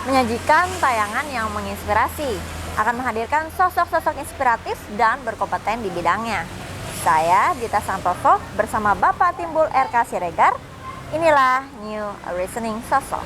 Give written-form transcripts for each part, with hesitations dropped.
menyajikan tayangan yang menginspirasi, akan menghadirkan sosok-sosok inspiratif dan berkompeten di bidangnya. Saya Dita Santoso bersama Bapak Timbul RK Siregar. Inilah New Reasoning Sosok.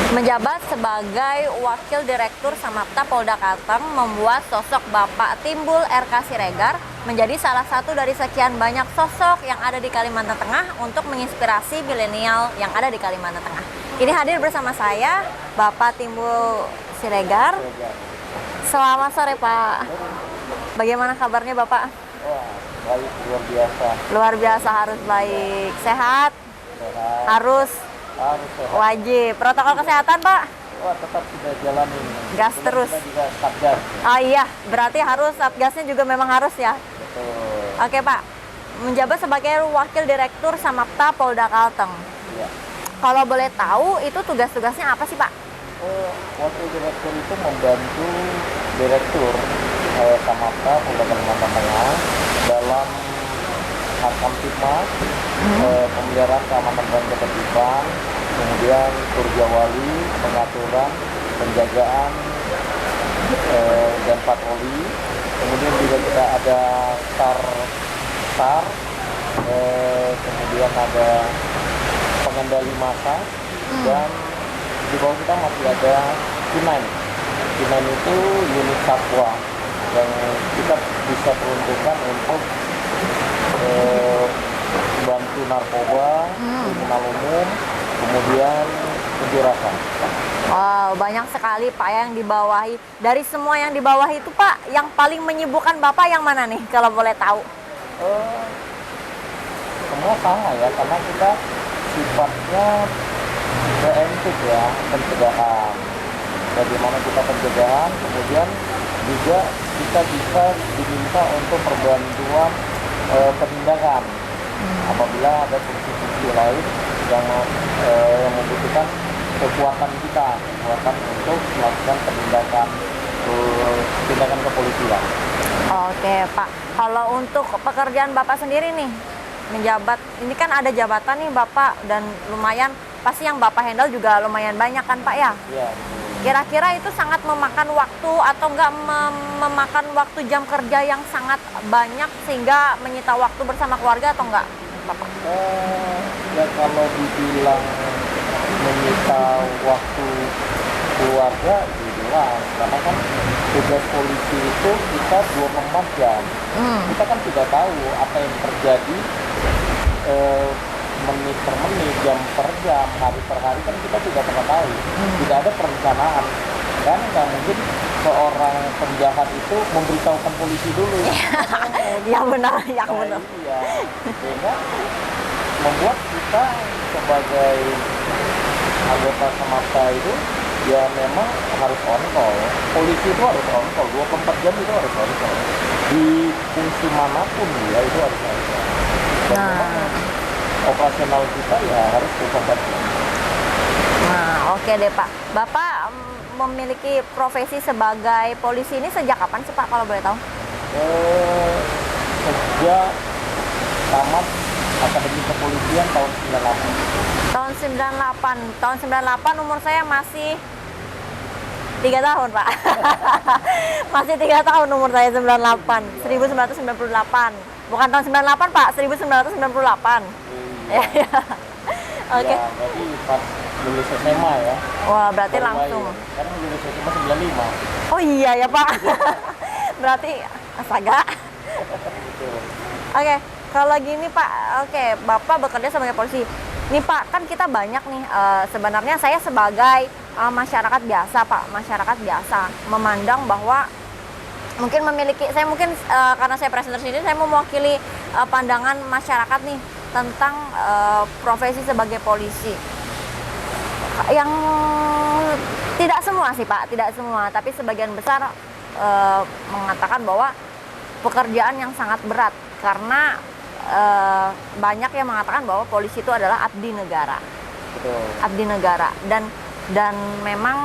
Menjabat sebagai Wakil Direktur Samapta Polda Kalteng membuat sosok Bapak Timbul RK Siregar menjadi salah satu dari sekian banyak sosok yang ada di Kalimantan Tengah untuk menginspirasi milenial yang ada di Kalimantan Tengah. Ini hadir bersama saya Bapak Timbul Siregar. Selamat sore Pak. Bagaimana kabarnya Bapak? Wah, baik, luar biasa. Luar biasa, harus baik. Sehat? Harus sehat. wajib. Protokol kesehatan Pak? Wah, tetap sudah jalanin. Gas terus. Kita juga satgas. Oh iya, berarti harus satgasnya juga memang harus ya. Betul. Oke Pak, menjabat sebagai Wakil Direktur Samapta Polda Kalteng. Iya. Kalau boleh tahu itu tugas-tugasnya apa sih Pak? Wakil direktur itu membantu direktur Samapta Polda Kalimantan Tengah dalam hak kamtipmas, pemeliharaan keamanan dan ketertiban, kemudian Turjawali, pengaturan, penjagaan, dan patroli. Kemudian juga kita ada SAR, kemudian ada pengendali massa, dan di bawah kita masih ada K9. K9 itu unit satwa yang kita bisa peruntukkan untuk bantu narkoba, kriminal umum, kemudian unjuk rasa. Wow, banyak sekali Pak yang dibawahi. Dari semua yang dibawahi itu Pak, yang paling menyibukkan Bapak yang mana nih kalau boleh tahu? Semua sama ya, karena kita sifatnya preemptif ya, pencegahan. Bagaimana kita pencegahan, kemudian juga kita bisa diminta untuk perbantuan penindakan apabila ada fungsi-fungsi lain yang membutuhkan kekuatan untuk melakukan tindakan kepolisian. Oke Pak, kalau untuk pekerjaan Bapak sendiri nih, menjabat, ini kan ada jabatan nih Bapak dan lumayan, pasti yang Bapak handle juga lumayan banyak kan Pak ya? Iya. Kira-kira itu sangat memakan waktu atau enggak memakan waktu jam kerja yang sangat banyak sehingga menyita waktu bersama keluarga atau enggak Bapak? Ya kalau dibilang menyita waktu keluarga, dibilang karena kan tugas polisi itu kita 24 jam. Kita kan tidak tahu apa yang terjadi menit per menit, jam per jam, hari per hari, kan kita tidak pernah tahu. Tidak ada perencanaan. Kan nggak mungkin seorang penjahat itu memberitahukan polisi dulu. Yang benar, yang benar. Iya. Sehingga membuat kita sebagai anggota Samapta itu ya memang harus on call. Polisi itu harus on call, 24 jam itu harus on call. Di fungsi manapun ya itu harus on call. Dan memang operasional kita ya harus 24 jam. Nah, oke deh Pak. Bapak memiliki profesi sebagai polisi ini sejak kapan sih Pak kalau boleh tahu? Sejak tamat Akademi Kepolisian tahun 98. Tahun 98 umur saya masih 3 tahun Pak. Masih 3 tahun umur saya, 1998. Bukan tahun 98 Pak, 1998. Iya. Oke. Ya, berarti pas lulus SMA ya. Wah, berarti langsung. Karena lulus SMA 95. Oh iya ya Pak. Berarti astaga. Betul. Oke, kalau gini Pak, oke, Bapak bekerja sebagai polisi. Nih Pak, kan kita banyak nih, sebenarnya saya sebagai masyarakat biasa Pak, masyarakat biasa memandang bahwa mungkin karena saya presenter sini, saya mewakili pandangan masyarakat nih tentang profesi sebagai polisi. Yang tidak semua sih Pak, tidak semua, tapi sebagian besar mengatakan bahwa pekerjaan yang sangat berat karena banyak yang mengatakan bahwa polisi itu adalah abdi negara. Betul. Abdi negara. Dan dan memang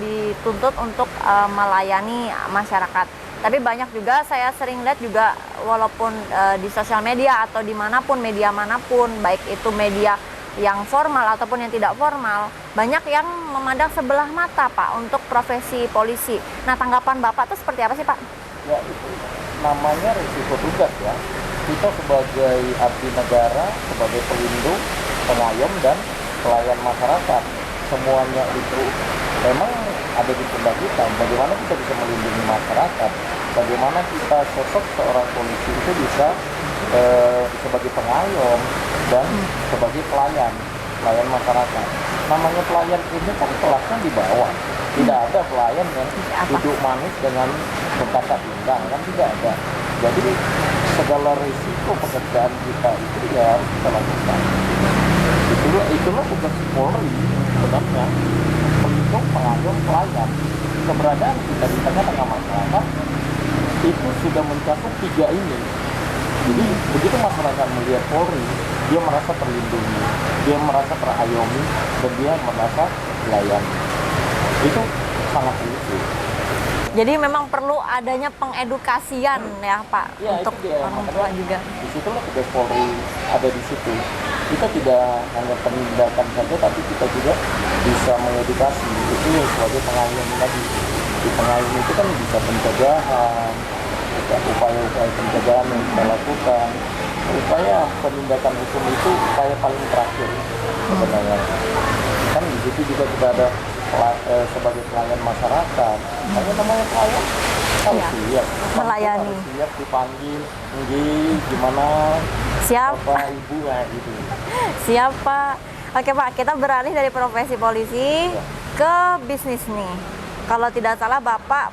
dituntut untuk melayani masyarakat. Tapi banyak juga saya sering lihat juga walaupun di sosial media atau dimanapun, media manapun, baik itu media yang formal ataupun yang tidak formal, banyak yang memandang sebelah mata Pak untuk profesi polisi. Nah, tanggapan Bapak itu seperti apa sih Pak? Ya, itu namanya risiko tugas ya. Kita sebagai abdi negara, sebagai pelindung, pengayom, dan pelayan masyarakat, semuanya itu memang ada di pundak kita. Bagaimana kita bisa melindungi masyarakat, bagaimana kita sosok seorang polisi itu bisa sebagai pengayom dan sebagai pelayan masyarakat. Namanya pelayan ini kan kelasnya di bawah. Tidak ada pelayan yang duduk manis dengan berkata indah, kan tidak ada. Jadi segala risiko pekerjaan kita itu ya harus kita lakukan. Itulah tugas Polri sebenarnya, pelindung, pengayom, pelayan. Keberadaan kita di tengah-tengah masyarakat itu sudah mencakup 3 ini. Jadi begitu masyarakat melihat Polri, dia merasa terlindungi, dia merasa terayomi, dan dia merasa dilayani. Itu sangat prinsip. Jadi memang perlu adanya pengedukasian ya Pak, Ya, untuk itu dia, orang tua juga. Disitulah tugas Polri ada di situ. Kita tidak hanya penindakan saja, tapi kita juga bisa mengedukasi. Itu yang sebagai pengayom tadi. Di pengayom itu kan bisa pencegahan, upaya-upaya pencegahan yang kita lakukan. Upaya penindakan hukum itu upaya paling terakhir sebenarnya. Kan di situ juga kita ada sebagai pelayan masyarakat. Namanya pelayan harus Iya, siap, melayani. harus siap dipanggil, gimana Siap, Bapak Ibu ya gitu. siapa? Oke Pak, kita beralih dari profesi polisi ke bisnis nih. Kalau tidak salah Bapak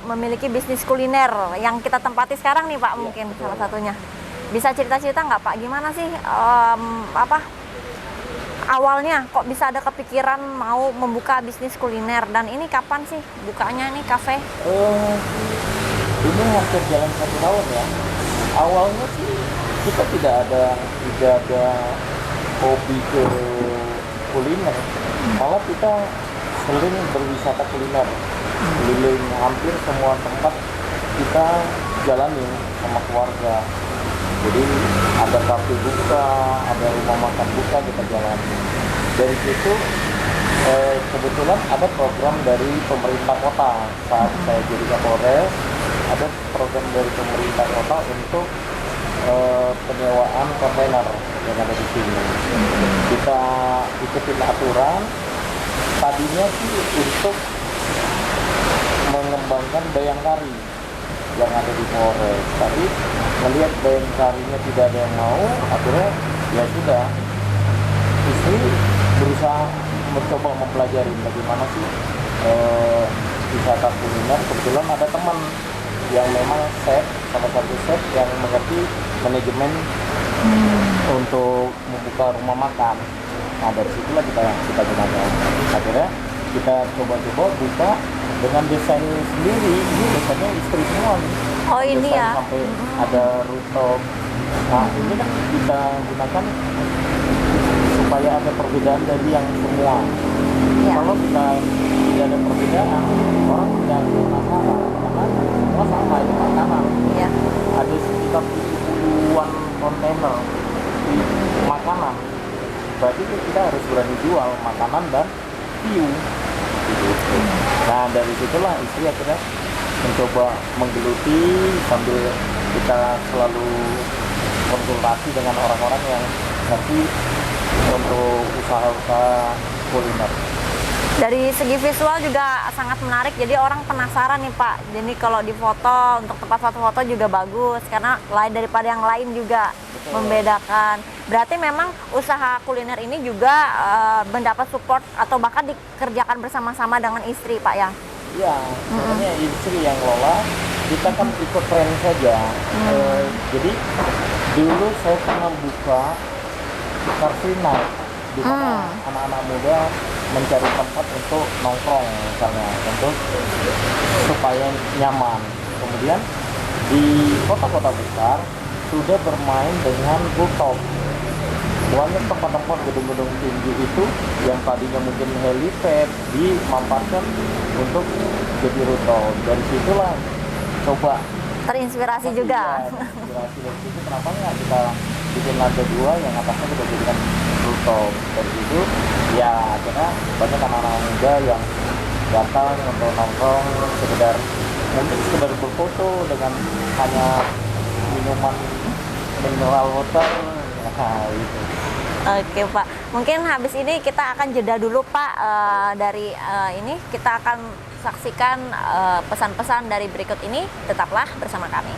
memiliki bisnis kuliner yang kita tempati sekarang nih Pak, mungkin salah satunya. Bisa cerita-cerita nggak Pak, gimana sih awalnya kok bisa ada kepikiran mau membuka bisnis kuliner, dan ini kapan sih bukanya nih kafe? Ini hampir jalan 1 tahun ya. Awalnya sih kita tidak ada hobi ke kuliner, malah kita sering berwisata kuliner, keliling hampir semua tempat kita jalani sama keluarga. Jadi ada kafe buka, ada rumah makan buka, kita jalani. Dari situ kebetulan ada program dari pemerintah kota. Saat saya jadi Kapolres, ada program dari pemerintah kota untuk penyewaan kontainer yang ada di sini. Kita ikutin aturan. Tadinya sih untuk mengembangkan Bayangkari yang ada di Polres, tapi melihat Bayangkarinya tidak ada yang mau, akhirnya ya sudah, istri berusaha mencoba mempelajari bagaimana sih wisata kuliner. Kebetulan ada teman yang memang chef, salah satu chef yang mengerti manajemen untuk membuka rumah makan. Nah, dari situlah kita gunakan. Akhirnya kita coba-coba buka dengan desain sendiri. Ini desainnya istri semua nih. Oh ini Desain ya. sampai ada rooftop. Nah, ini kan kita gunakan supaya ada perbedaan dari yang semua. Ya. Kalau kita tidak ada perbedaan, orang tidak penasaran, karena semua sama, itu makanan. Iya. Ada sekitar 70-an kontainer di makanan. Berarti kita harus berani jual makanan dan view. Gitu. Nah, dari situlah istri akhirnya mencoba menggeluti sambil kita selalu konsultasi dengan orang-orang yang ngerti untuk usaha-usaha kuliner. Dari segi visual juga sangat menarik, jadi orang penasaran nih Pak. Jadi kalau di foto, untuk tempat foto-foto juga bagus, karena lain daripada yang lain juga. Betul. Membedakan. Berarti memang usaha kuliner ini juga mendapat support atau bahkan dikerjakan bersama-sama dengan istri Pak ya? Iya, sebenarnya istri yang lola, kita kan ikut tren saja. Jadi dulu saya pernah buka car free night, di mana anak-anak muda mencari tempat untuk nongkrong misalnya, untuk supaya nyaman. Kemudian di kota-kota besar sudah bermain dengan rooftop. banyak tempat-tempat gedung-gedung tinggi itu yang tadinya mungkin helipad dimanfaatkan untuk jadi rooftop. Dari situlah coba Terinspirasi juga. iya, inspirasi dari situ kenapa nggak kita bikin lantai 2 yang atasnya kita jadikan rooftop. Dari situ ya akhirnya banyak anak-anak muda yang datang untuk nongkrong sekedar mungkin sekedar berfoto dengan hanya minuman mineral water. Nah, itu. Oke Pak, mungkin habis ini kita akan jeda dulu Pak. Dari ini kita akan saksikan pesan-pesan dari berikut ini. Tetaplah bersama kami.